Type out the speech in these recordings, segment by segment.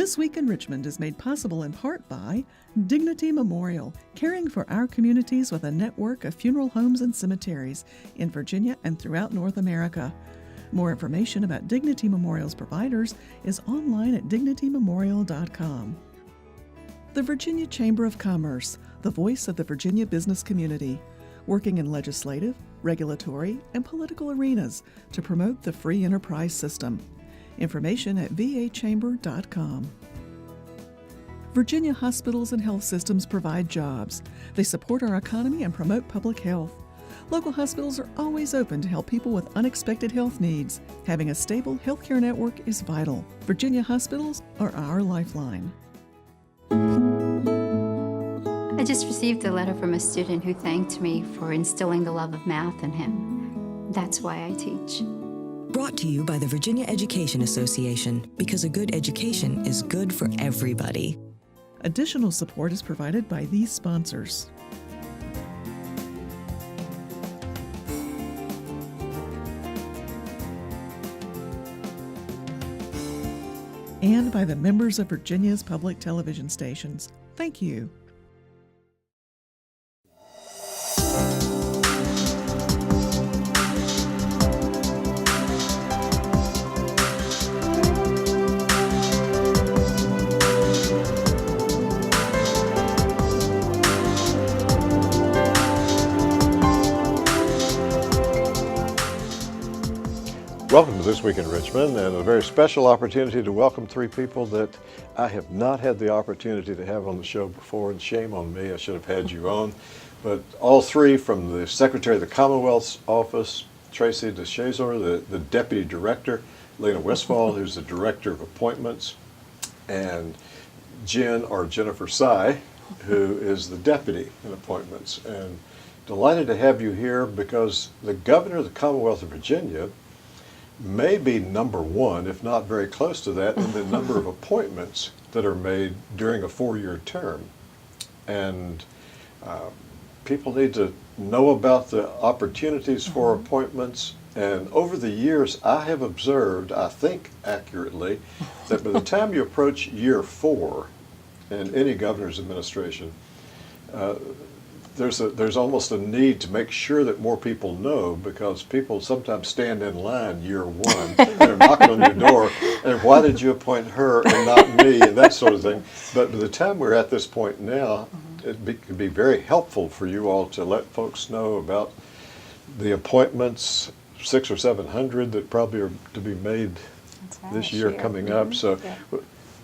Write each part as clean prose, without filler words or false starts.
This Week in Richmond is made possible in part by Dignity Memorial, caring for our communities with a network of funeral homes and cemeteries in Virginia and throughout North America. More information about Dignity Memorial's providers is online at dignitymemorial.com. The Virginia Chamber of Commerce, the voice of the Virginia business community, working in legislative, regulatory, and political arenas to promote the free enterprise system. Information at vachamber.com. Virginia hospitals and health systems provide jobs. They support our economy and promote public health. Local hospitals are always open to help people with unexpected health needs. Having a stable healthcare network is vital. Virginia hospitals are our lifeline. I just received a letter from a student who thanked me for instilling the love of math in him. That's why I teach. Brought to you by the Virginia Education Association, because a good education is good for everybody. Additional support is provided by these sponsors. And by the members of Virginia's public television stations. Thank you. Welcome to This Week in Richmond, and a very special opportunity to welcome three people that I have not had the opportunity to have on the show before, and shame on me, I should have had you on. But all three from the Secretary of the Commonwealth's office, Traci DeShazor, the Deputy Director, Lana Westfall, who's the Director of Appointments, and Jennifer Sayegh, who is the Deputy in Appointments. And delighted to have you here because the Governor of the Commonwealth of Virginia may be number one, if not very close to that, in the number of appointments that are made during a four-year term. And people need to know about the opportunities for appointments. And over the years, I have observed, I think accurately, that by the time you approach year 4 in any governor's administration, there's almost a need to make sure that more people know, because people sometimes stand in line year 1 and they're knocking on your door and why did you appoint her and not me, and that sort of thing. But by the time we're at this point now, it could be very helpful for you all to let folks know about the appointments, 600 or 700 that probably are to be made this year coming up. So. Yeah.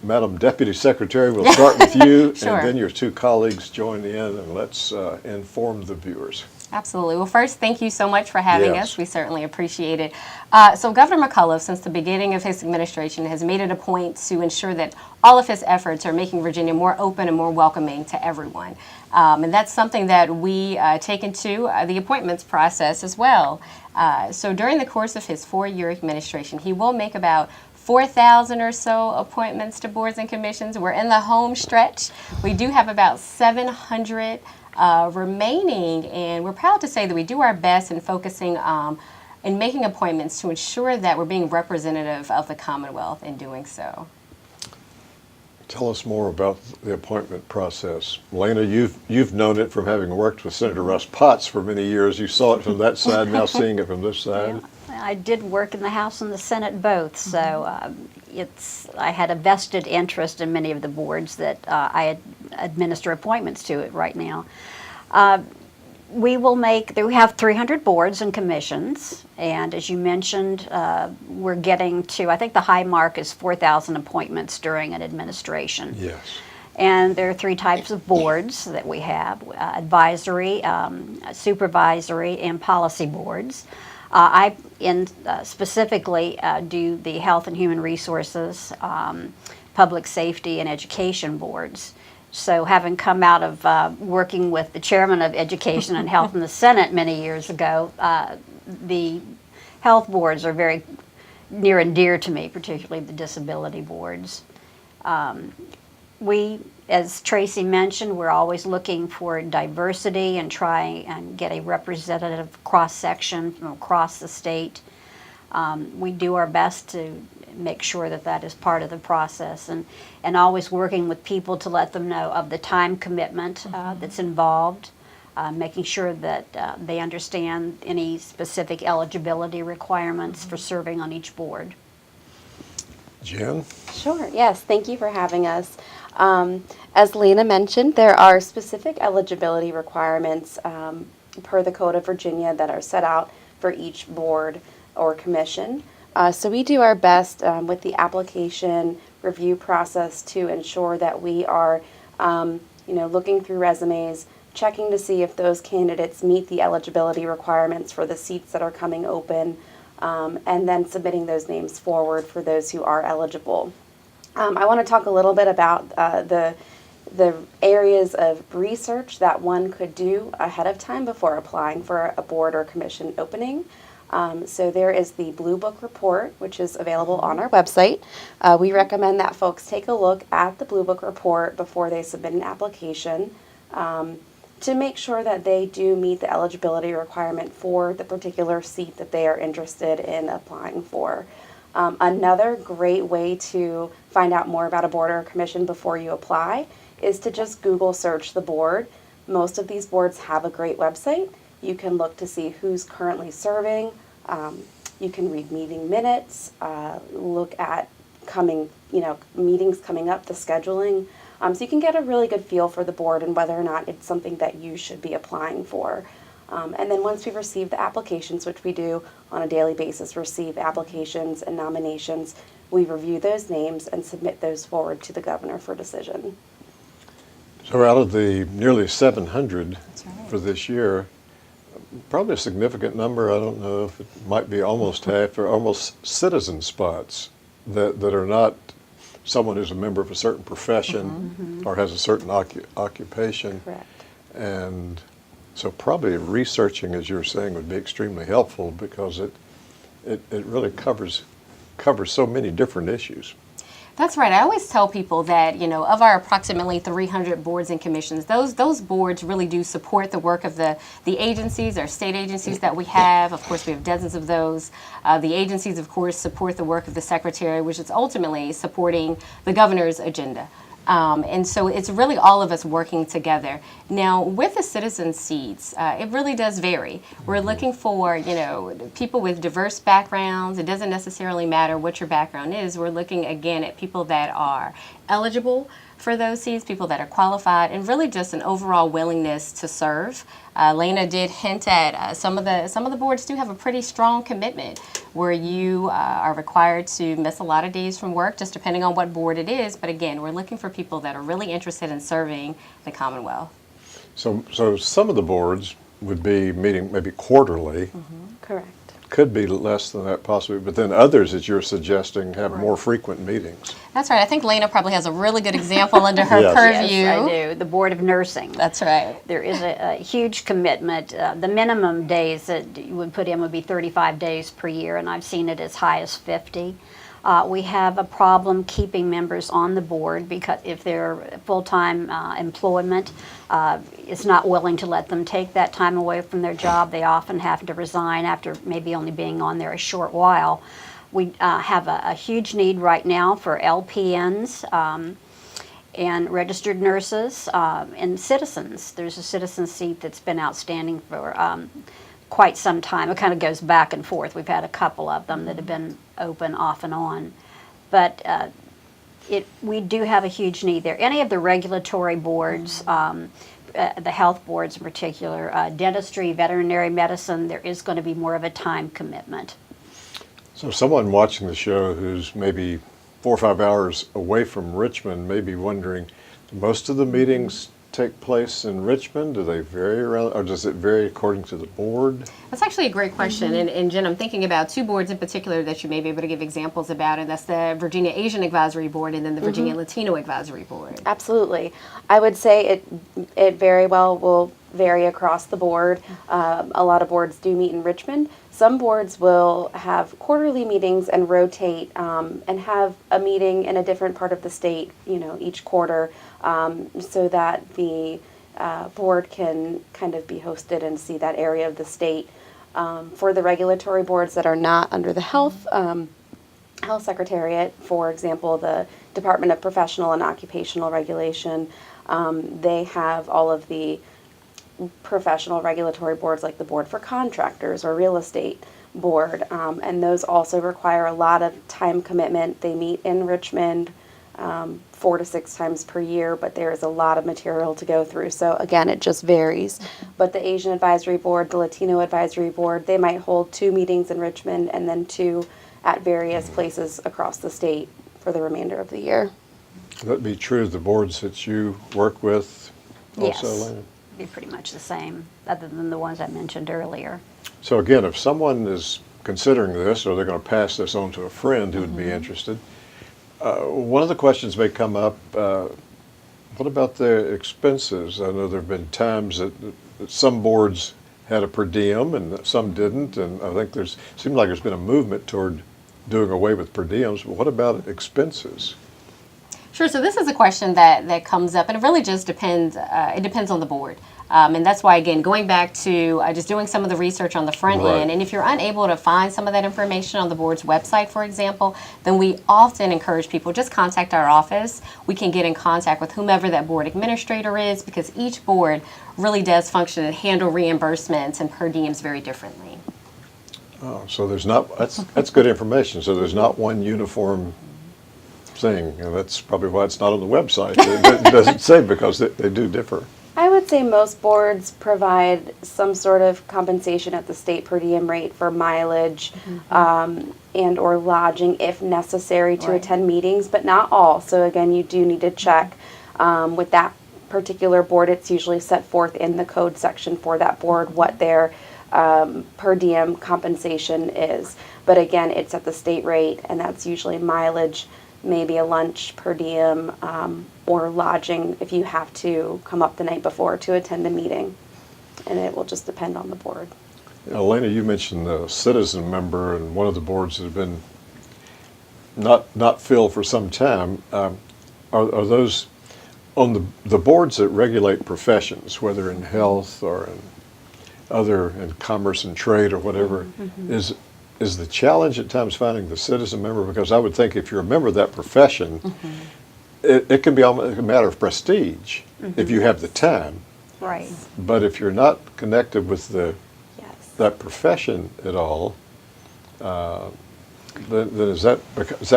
Madam Deputy Secretary, we'll start with you, Sure. And then your two colleagues join in, and let's inform the viewers. Absolutely. Well, first, thank you so much for having Yes. us. We certainly appreciate it. So Governor McCullough, since the beginning of his administration, has made it a point to ensure that all of his efforts are making Virginia more open and more welcoming to everyone. And that's something that we take into the appointments process as well. So during the course of his 4-year administration, he will make about 4,000 or so appointments to boards and commissions. We're in the home stretch. We do have about 700 remaining, and we're proud to say that we do our best in focusing in making appointments to ensure that we're being representative of the Commonwealth in doing so. Tell us more about the appointment process. Lana, you've known it from having worked with Senator Russ Potts for many years. You saw it from that side, now seeing it from this side. Yeah. I did work in the House and the Senate both, so I had a vested interest in many of the boards that I administer appointments to it right now. We have 300 boards and commissions, and as you mentioned, we're getting to, I think the high mark is 4,000 appointments during an administration. Yes. And there are 3 types of boards that we have: advisory, supervisory, and policy boards. I specifically do the Health and Human Resources, Public Safety, and Education boards. So having come out of working with the chairman of Education and Health in the Senate many years ago, the health boards are very near and dear to me, particularly the disability boards. We, as Traci mentioned, we're always looking for diversity and try and get a representative cross-section from across the state. We do our best to make sure that that is part of the process, and always working with people to let them know of the time commitment that's involved, making sure that they understand any specific eligibility requirements for serving on each board. Jen? Sure, yes, thank you for having us. As Lana mentioned, there are specific eligibility requirements per the Code of Virginia that are set out for each board or commission. So we do our best with the application review process to ensure that we are looking through resumes, checking to see if those candidates meet the eligibility requirements for the seats that are coming open, and then submitting those names forward for those who are eligible. I want to talk a little bit about the areas of research that one could do ahead of time before applying for a board or commission opening. So there is the Blue Book report, which is available on our website. We recommend that folks take a look at the Blue Book report before they submit an application, to make sure that they do meet the eligibility requirement for the particular seat that they are interested in applying for. Another great way to find out more about a board or a commission before you apply is to just Google search the board. Most of these boards have a great website. You can look to see who's currently serving. You can read meeting minutes, look at meetings coming up, the scheduling. So you can get a really good feel for the board and whether or not it's something that you should be applying for. And then once we receive the applications, which we do on a daily basis, receive applications and nominations, we review those names and submit those forward to the governor for decision. So out of the nearly 700 for this year, probably a significant number, I don't know if it might be almost half, or almost citizen spots that are not someone who's a member of a certain profession or has a certain occupation. Correct. And so probably researching, as you were saying, would be extremely helpful because it really covers so many different issues. That's right. I always tell people that, of our approximately 300 boards and commissions, those boards really do support the work of the agencies, our state agencies that we have. Of course, we have dozens of those. The agencies, of course, support the work of the secretary, which is ultimately supporting the governor's agenda. And so it's really all of us working together. Now, with the citizen seats, it really does vary. We're looking for, people with diverse backgrounds. It doesn't necessarily matter what your background is. We're looking, again, at people that are eligible for those seats, people that are qualified, and really just an overall willingness to serve. Lana did hint at some of the boards do have a pretty strong commitment where you are required to miss a lot of days from work, just depending on what board it is. But again, we're looking for people that are really interested in serving the Commonwealth. So some of the boards would be meeting maybe quarterly. Correct. Could be less than that possibly, but then others, as you're suggesting, have more frequent meetings. That's right. I think Lana probably has a really good example under her Yes. purview. Yes, I do. The Board of Nursing. That's right. There is a huge commitment. The minimum days that you would put in would be 35 days per year, and I've seen it as high as 50. We have a problem keeping members on the board because if their full-time employment is not willing to let them take that time away from their job, they often have to resign after maybe only being on there a short while. We have a huge need right now for LPNs and registered nurses and citizens. There's a citizen seat that's been outstanding for quite some time. It kind of goes back and forth. We've had a couple of them that have been open off and on. But we do have a huge need there. Any of the regulatory boards, the health boards in particular, dentistry, veterinary medicine, there is going to be more of a time commitment. So someone watching the show who's maybe 4 or 5 hours away from Richmond may be wondering, do most of the meetings take place in Richmond? Do they vary around, or does it vary according to the board? That's actually a great question. And Jen, I'm thinking about two boards in particular that you may be able to give examples about, and that's the Virginia Asian Advisory Board and then the Virginia Latino Advisory Board. Absolutely. I would say it very well will vary across the board. A lot of boards do meet in Richmond. Some boards will have quarterly meetings and rotate and have a meeting in a different part of the state, each quarter, so that the board can kind of be hosted and see that area of the state. For the regulatory boards that are not under the health Health Secretariat, for example, the Department of Professional and Occupational Regulation, they have all of the professional regulatory boards like the Board for Contractors or Real Estate Board, and those also require a lot of time commitment. They meet in Richmond 4 to 6 times per year, but there is a lot of material to go through. So again, it just varies. But the Asian Advisory Board, the Latino Advisory Board, they might hold 2 meetings in Richmond and then 2 at various places across the state for the remainder of the year. That'd be true of the boards that you work with also, Yes. Lana? Be pretty much the same, other than the ones I mentioned earlier. So again, if someone is considering this, or they're going to pass this on to a friend who would be interested, one of the questions may come up, what about the expenses? I know there have been times that some boards had a per diem and some didn't, and I think seemed like there's been a movement toward doing away with per diems, but what about expenses? Sure. So this is a question that comes up, and it really just depends. It depends on the board, and that's why, again, going back to just doing some of the research on the front Right. end. And if you're unable to find some of that information on the board's website, for example, then we often encourage people just contact our office. We can get in contact with whomever that board administrator is, because each board really does function and handle reimbursements and per diems very differently. Oh, so there's not, that's good information. So there's not one uniform thing. That's probably why it's not on the website. It doesn't say, because they do differ. I would say most boards provide some sort of compensation at the state per diem rate for mileage and or lodging if necessary to attend meetings, but not all. So again, you do need to check with that particular board. It's usually set forth in the code section for that board what their per diem compensation is. But again, it's at the state rate, and that's usually mileage, maybe a lunch per diem, or lodging if you have to come up the night before to attend a meeting. And it will just depend on the board. Lana, you mentioned the citizen member, and one of the boards that have been not filled for some time. Are those on the boards that regulate professions, whether in health or in commerce and trade or whatever? Is the challenge at times finding the citizen member? Because I would think if you're a member of that profession, it can be almost a matter of prestige if you have the time. Right. But if you're not connected with Yes. that profession at all, then is that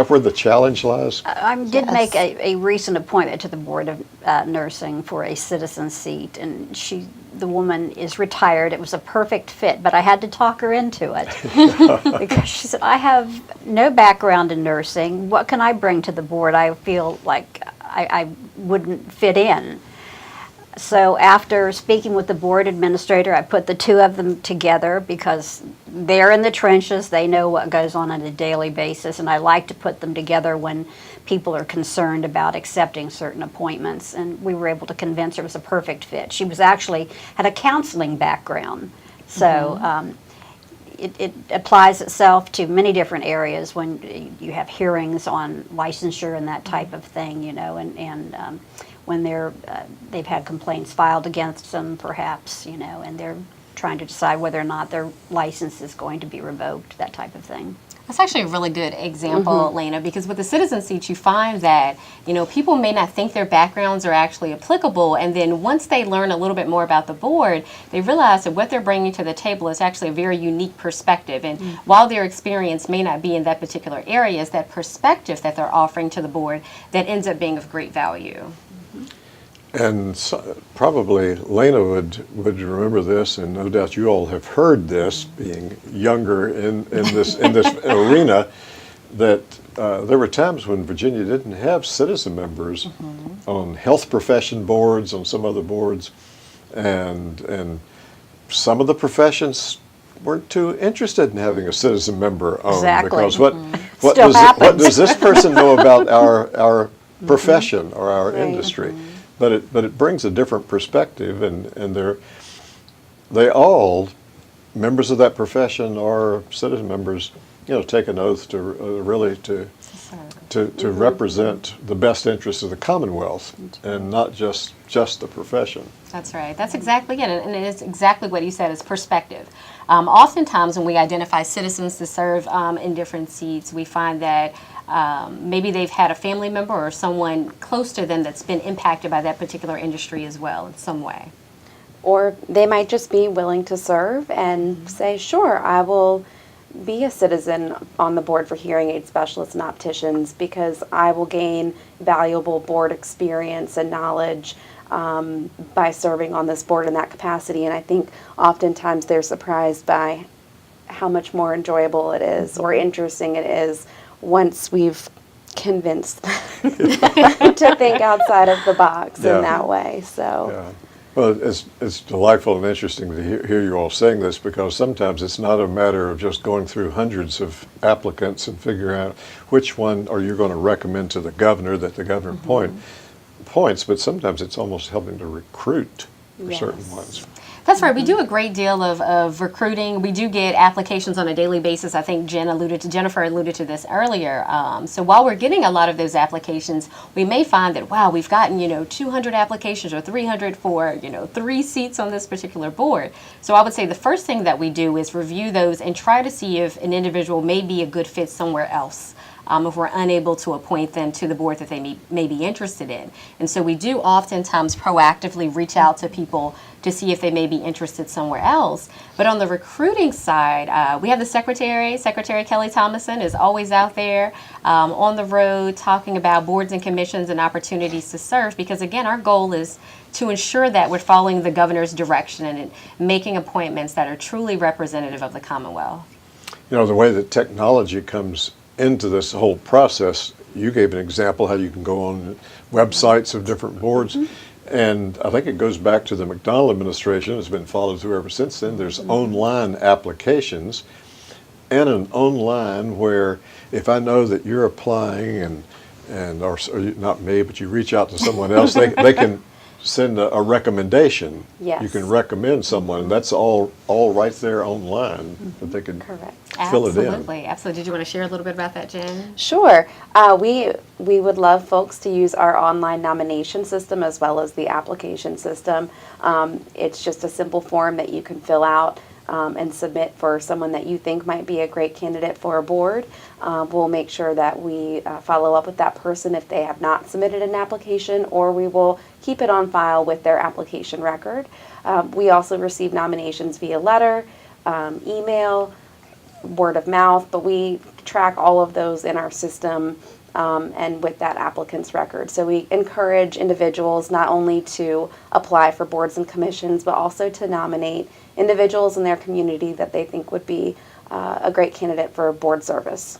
where the challenge lies? I did make a recent appointment to the Board of Nursing for a citizen seat, and the woman is retired. It was a perfect fit, but I had to talk her into it because she said, I have no background in nursing. What can I bring to the board? I feel like I wouldn't fit in. So after speaking with the board administrator, I put the 2 of them together because they're in the trenches. They know what goes on a daily basis, and I like to put them together when people are concerned about accepting certain appointments. And we were able to convince her it was a perfect fit. She was actually had a counseling background, so it applies itself to many different areas when you have hearings on licensure and that type of thing, you know, and when they've had complaints filed against them, perhaps, you know, and they're trying to decide whether or not their license is going to be revoked, that type of thing. That's actually a really good example, Lana, because with the citizen seats, you find that, you know, people may not think their backgrounds are actually applicable, and then once they learn a little bit more about the board, they realize that what they're bringing to the table is actually a very unique perspective. And while their experience may not be in that particular area, it's that perspective that they're offering to the board that ends up being of great value. And probably Lana would remember this, and no doubt you all have heard this, being younger in this arena, that there were times when Virginia didn't have citizen members on health profession boards, on some other boards, and some of the professions weren't too interested in having a citizen member on. Exactly. Because what does this person know about our profession or our industry? But it brings a different perspective, and they all, members of that profession or citizen members, you know, take an oath to really to represent the best interests of the Commonwealth and not just the profession. That's right. That's exactly it. And it's exactly what you said is perspective. Oftentimes when we identify citizens to serve in different seats, we find that maybe they've had a family member or someone close to them that's been impacted by that particular industry as well in some way. Or they might just be willing to serve and say, sure, I will be a citizen on the board for hearing aid specialists and opticians because I will gain valuable board experience and knowledge by serving on this board in that capacity. And I think oftentimes they're surprised by how much more enjoyable it is or interesting it is once we've convinced them to think outside of the box in that way. So. Yeah. Well, it's delightful and interesting to hear you all saying this, because sometimes it's not a matter of just going through hundreds of applicants and figuring out which one are you going to recommend to the governor that the governor points, but sometimes it's almost helping to recruit for certain ones. That's right. We do a great deal of recruiting. We do get applications on a daily basis. I think Jennifer alluded to this earlier. So while we're getting a lot of those applications, we may find that, wow, we've gotten, 200 applications or 300 for, 3 seats on this particular board. So I would say the first thing that we do is review those and try to see if an individual may be a good fit somewhere else. If we're unable to appoint them to the board that they may be interested in. And so we do oftentimes proactively reach out to people to see if they may be interested somewhere else. But on the recruiting side, we have the Secretary Kelly Thomason is always out there on the road talking about boards and commissions and opportunities to serve, because again, our goal is to ensure that we're following the governor's direction and making appointments that are truly representative of the Commonwealth. The way that technology comes into this whole process, you gave an example how you can go on websites of different boards, and I think it goes back to the McDonnell administration. It's been followed through ever since then. There's online applications and an online where if I know that you're applying or not me, but you reach out to someone else, they can send a recommendation. Yes. You can recommend someone, and that's all right there online that they can fill it in. Absolutely. Did you want to share a little bit about that, Jen? Sure. We would love folks to use our online nomination system as well as the application system. It's just a simple form that you can fill out and submit for someone that you think might be a great candidate for a board. We'll make sure that we follow up with that person if they have not submitted an application, or we will keep it on file with their application record. We also receive nominations via letter, email, word of mouth, but we track all of those in our system and with that applicant's record. So we encourage individuals not only to apply for boards and commissions, but also to nominate individuals in their community that they think would be a great candidate for board service.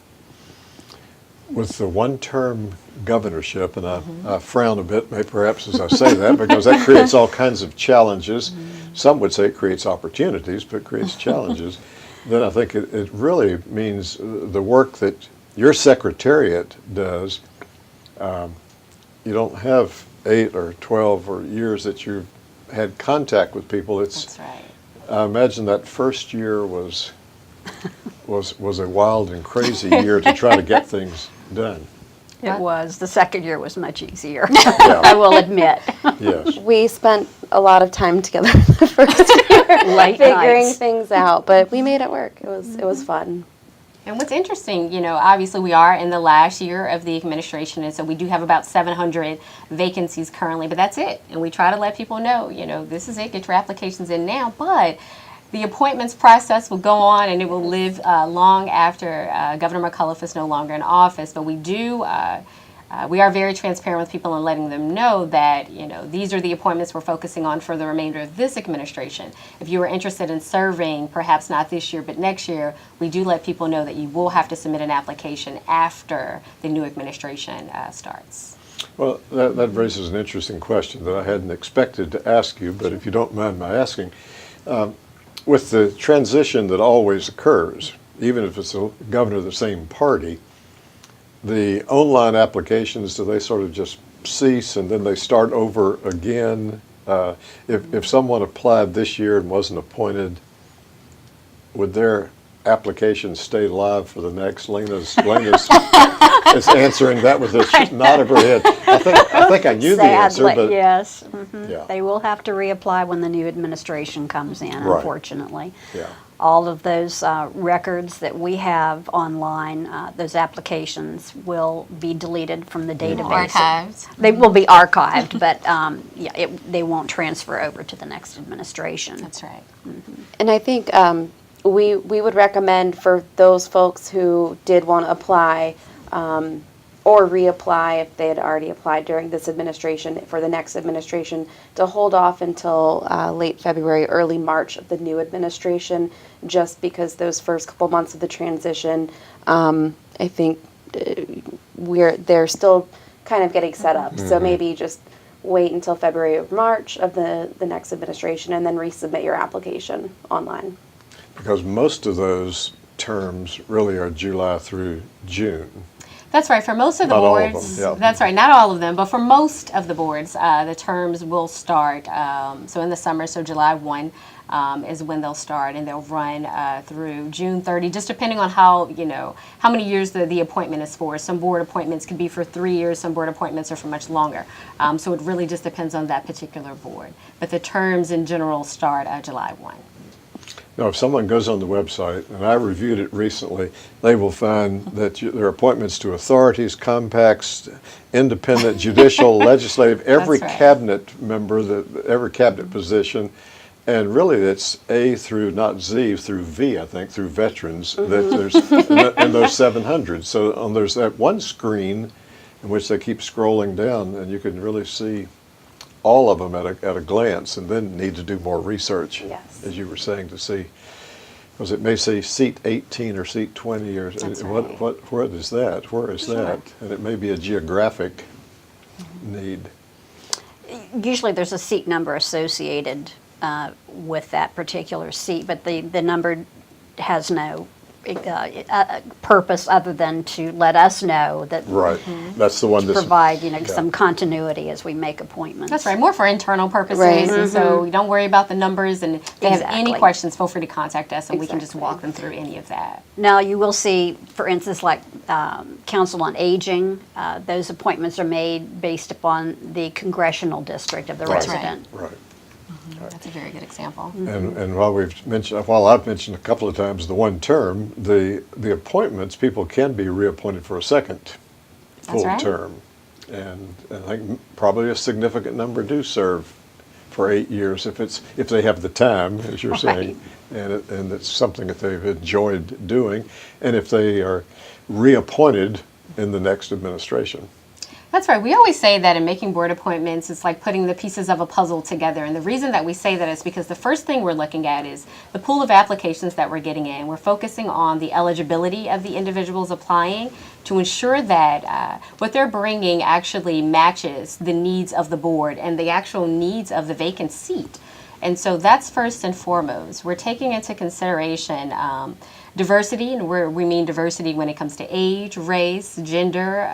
With the one-term governorship, and I frown a bit, maybe perhaps as I say that, because that creates all kinds of challenges. Some would say it creates opportunities, but it creates challenges. Then I think it really means the work that your secretariat does. You don't have 8 or 12 or years that you've had contact with people. That's right. I imagine that first year was a wild and crazy year to try to get things done. It was. The second year was much easier, I will admit. Yes. We spent a lot of time together the first year Late figuring nights. things out, but we made it work. It was fun. And what's interesting, obviously we are in the last year of the administration, and so we do have about 700 vacancies currently, but that's it. And we try to let people know, this is it, get your applications in now, but the appointments process will go on and it will live long after Governor McAuliffe is no longer in office, but we are very transparent with people and letting them know that, these are the appointments we're focusing on for the remainder of this administration. If you are interested in serving, perhaps not this year, but next year, we do let people know that you will have to submit an application after the new administration starts. Well, that raises an interesting question that I hadn't expected to ask you, but if you don't mind my asking, with the transition that always occurs, even if it's a governor of the same party, the online applications, do they sort of just cease and then they start over again? If someone applied this year and wasn't appointed, would their application stay live for the next? Lena's is answering that with a nod of her head. I think I knew the answer, but yes. Yeah. They will have to reapply when the new administration comes in, Right. unfortunately. Yeah. all of those records that we have online, those applications will be deleted from the database. Archived. They will be archived, but yeah, they won't transfer over to the next administration. That's right. And I think we would recommend for those folks who did want to apply or reapply if they had already applied during this administration for the next administration to hold off until late February, early March of the new administration, just because those first couple months of the transition, I think they're still kind of getting set up. So maybe just wait until February or March of the next administration and then resubmit your application online. Because most of those terms really are July through June. That's right. For most of the Not all of boards, them, yeah. that's right. Not all of them, but for most of the boards, the terms will start. So in the summer, so July 1 is when they'll start, and they'll run through June 30, just depending on how many years the appointment is for. Some board appointments can be for 3 years. Some board appointments are for much longer. So it really just depends on that particular board. But the terms in general start July 1. Now, if someone goes on the website, and I reviewed it recently, they will find that there are appointments to authorities, compacts, independent, judicial, legislative, every That's right. cabinet member, every cabinet position, and really it's A through, not Z, through V, I think, through veterans, that there's in those 700. So there's that one screen in which they keep scrolling down, and you can really see all of them at a glance, and then need to do more research, Yes. as you were saying, to see, because it may say seat 18 or seat 20, or That's what is that? Where is that? And it may be a geographic need. Usually there's a seat number associated with that particular seat, but the number has no purpose other than to let us know that Right. That's the one to that's provide some continuity as we make appointments. That's right, more for internal purposes, Right. and so you don't worry about the numbers, and if they have any Exactly. questions, feel free to contact us, and we can just Exactly. walk them through any of that. Now, you will see, for instance, like Council on Aging, those appointments are made based upon the congressional district of the Right. resident. right. That's a very good example. And while I've mentioned a couple of times the one term, the appointments, people can be reappointed for a second full right. term. And I think probably a significant number do serve for 8 years if they have the time, as you're saying, and it's something that they've enjoyed doing, and if they are reappointed in the next administration. That's right. We always say that in making board appointments, it's like putting the pieces of a puzzle together. And the reason that we say that is because the first thing we're looking at is the pool of applications that we're getting in. We're focusing on the eligibility of the individuals applying to ensure that what they're bringing actually matches the needs of the board and the actual needs of the vacant seat. And so that's first and foremost. We're taking into consideration diversity, and we mean diversity when it comes to age, race, gender,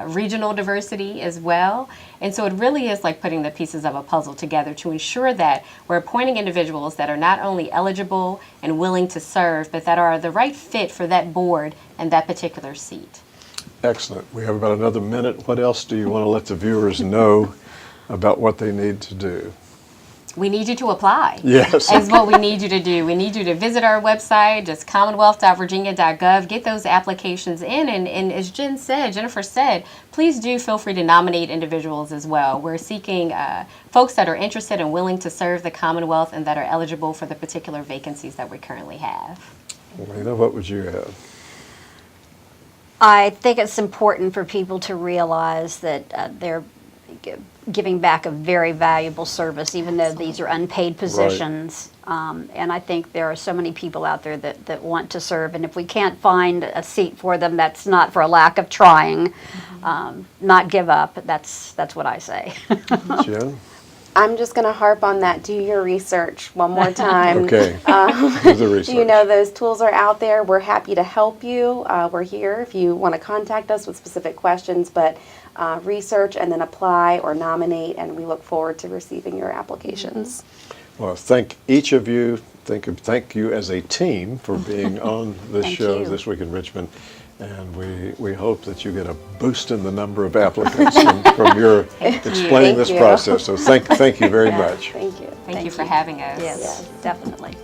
regional diversity as well. And so it really is like putting the pieces of a puzzle together to ensure that we're appointing individuals that are not only eligible and willing to serve, but that are the right fit for that board and that particular seat. Excellent. We have about another minute. What else do you want to let the viewers know about what they need to do? We need you to apply. Yes. Is what we need you to do. We need you to visit our website, just commonwealth.virginia.gov, get those applications in, and as Jennifer said, please do feel free to nominate individuals as well. We're seeking folks that are interested and willing to serve the Commonwealth and that are eligible for the particular vacancies that we currently have. Lena, what would you have? I think it's important for people to realize that they're giving back a very valuable service, even though these are unpaid positions. And I think there are so many people out there that want to serve, and if we can't find a seat for them, that's not for a lack of trying. Not give up. That's what I say. Jen? I'm just going to harp on that. Do your research one more time. Okay. Do the research. You know, those tools are out there. We're happy to help you. We're here if you want to contact us with specific questions, but research and then apply or nominate, and we look forward to receiving your applications. Well, thank each of you. Thank you as a team for being on this Thank show you. This Week in Richmond. And we hope that you get a boost in the number of applicants from your explaining Thank this you. process. So thank you very much. Thank you. Thank you for having us. Yes, definitely.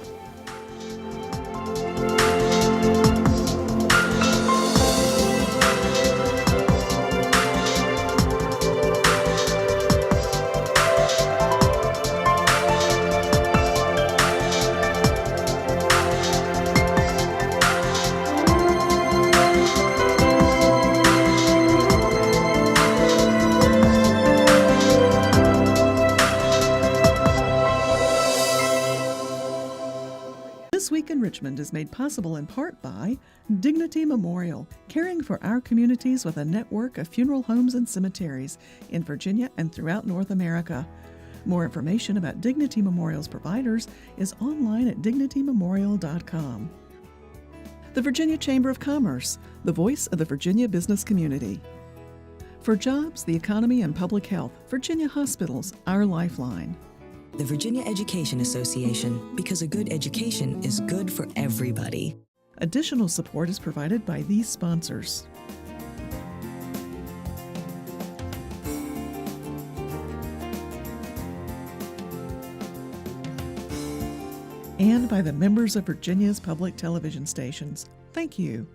Richmond is made possible in part by Dignity Memorial, caring for our communities with a network of funeral homes and cemeteries in Virginia and throughout North America. More information about Dignity Memorial's providers is online at dignitymemorial.com. The Virginia Chamber of Commerce, the voice of the Virginia business community. For jobs, the economy, and public health, Virginia Hospitals, our lifeline. The Virginia Education Association, because a good education is good for everybody. Additional support is provided by these sponsors. And by the members of Virginia's public television stations. Thank you.